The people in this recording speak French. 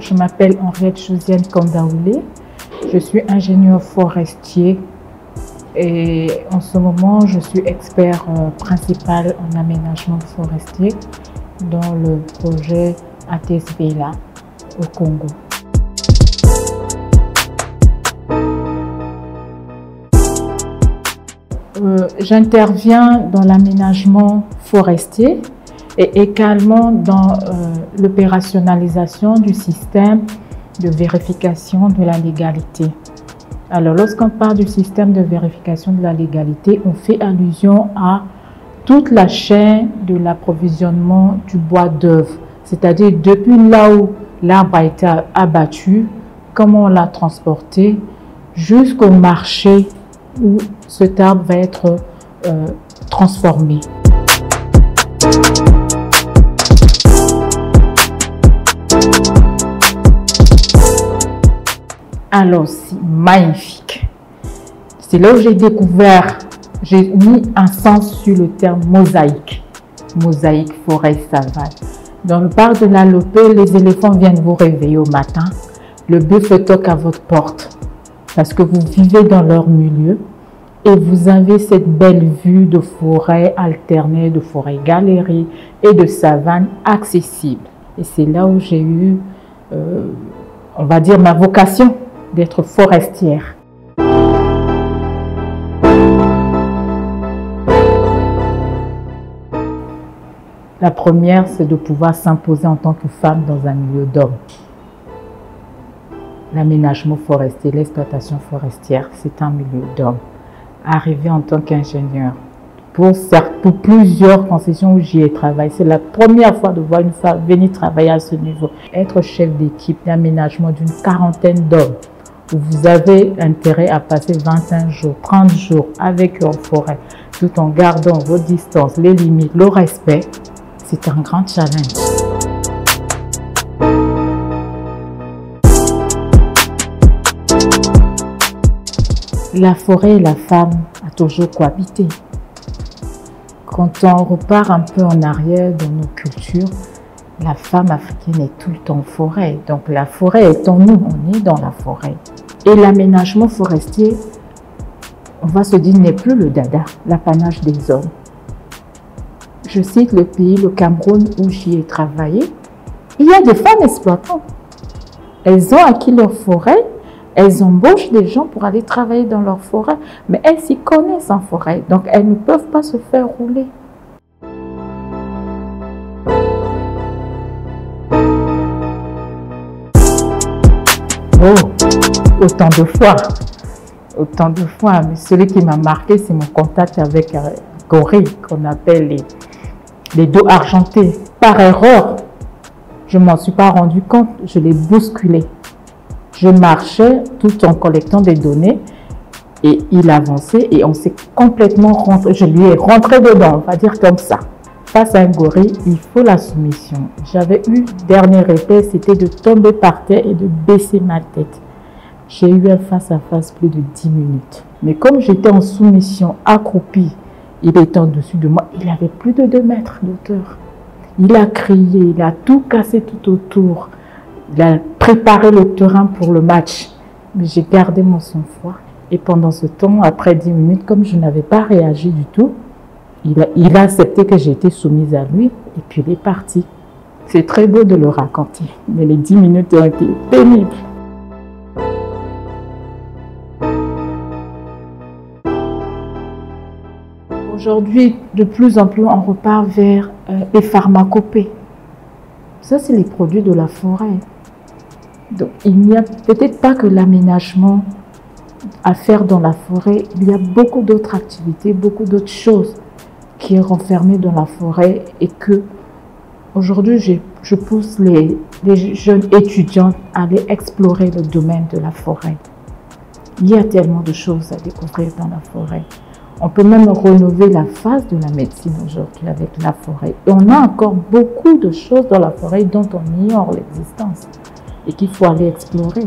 je m'appelle Henriette Josiane Kandaoulé. Je suis ingénieure forestier et en ce moment, je suis expert principal en aménagement forestier dans le projet ATSBELA au Congo. J'interviens dans l'aménagement forestier et également dans l'opérationnalisation du système de vérification de la légalité. Alors, lorsqu'on parle du système de vérification de la légalité, on fait allusion à toute la chaîne de l'approvisionnement du bois d'œuvre, c'est-à-dire depuis là où l'arbre a été abattu, comment on l'a transporté, jusqu'au marché où cet arbre va être transformé. Alors, c'est magnifique. C'est là où j'ai découvert, j'ai mis un sens sur le terme mosaïque. Mosaïque, forêt, savane. Dans le parc de la Lopé, les éléphants viennent vous réveiller au matin. Le buffle toque à votre porte parce que vous vivez dans leur milieu et vous avez cette belle vue de forêt alternée, de forêt galerie et de savane accessible. Et c'est là où j'ai eu, on va dire, ma vocation d'être forestière. La première, c'est de pouvoir s'imposer en tant que femme dans un milieu d'hommes. L'aménagement forestier, l'exploitation forestière, c'est un milieu d'hommes. Arriver en tant qu'ingénieur, pour plusieurs concessions où j'y ai travaillé, c'est la première fois de voir une femme venir travailler à ce niveau. Être chef d'équipe d'aménagement d'une quarantaine d'hommes, où vous avez intérêt à passer 25 jours, 30 jours avec eux en forêt, tout en gardant vos distances, les limites, le respect, c'est un grand challenge. La forêt et la femme ont toujours cohabité. Quand on repart un peu en arrière dans nos cultures, la femme africaine est tout le temps en forêt. Donc la forêt est en nous, on est dans la forêt. Et l'aménagement forestier, on va se dire, n'est plus le dada, l'apanage des hommes. Je cite le pays, le Cameroun, où j'y ai travaillé. Il y a des femmes exploitantes. Elles ont acquis leur forêt, elles embauchent des gens pour aller travailler dans leur forêt, mais elles s'y connaissent en forêt, donc elles ne peuvent pas se faire rouler. Oh, autant de fois, mais celui qui m'a marqué, c'est mon contact avec un gorille qu'on appelle les dos argentés. Par erreur, je ne m'en suis pas rendu compte, je l'ai bousculé. Je marchais tout en collectant des données et il avançait et on s'est complètement rentré. Je lui ai rentré dedans, on va dire comme ça. Face à un gorille, il faut la soumission. J'avais eu, dernier réflexe, c'était de tomber par terre et de baisser ma tête. J'ai eu un face-à-face plus de 10 minutes. Mais comme j'étais en soumission, accroupi, il était en-dessus de moi, il avait plus de 2 mètres d'auteur. Il a crié, il a tout cassé tout autour. Il a préparé le terrain pour le match. Mais j'ai gardé mon sang-froid. Et pendant ce temps, après 10 minutes, comme je n'avais pas réagi du tout, il a accepté que j'ai été soumise à lui et puis il est parti. C'est très beau de le raconter, mais les 10 minutes ont été pénibles. Aujourd'hui, de plus en plus, on repart vers les pharmacopées. Ça, c'est les produits de la forêt. Donc, il n'y a peut-être pas que l'aménagement à faire dans la forêt. Il y a beaucoup d'autres activités, beaucoup d'autres choses qui est renfermée dans la forêt et que aujourd'hui, je pousse les jeunes étudiants à aller explorer le domaine de la forêt. Il y a tellement de choses à découvrir dans la forêt. On peut même renouveler la phase de la médecine aujourd'hui avec la forêt. Et on a encore beaucoup de choses dans la forêt dont on ignore l'existence et qu'il faut aller explorer.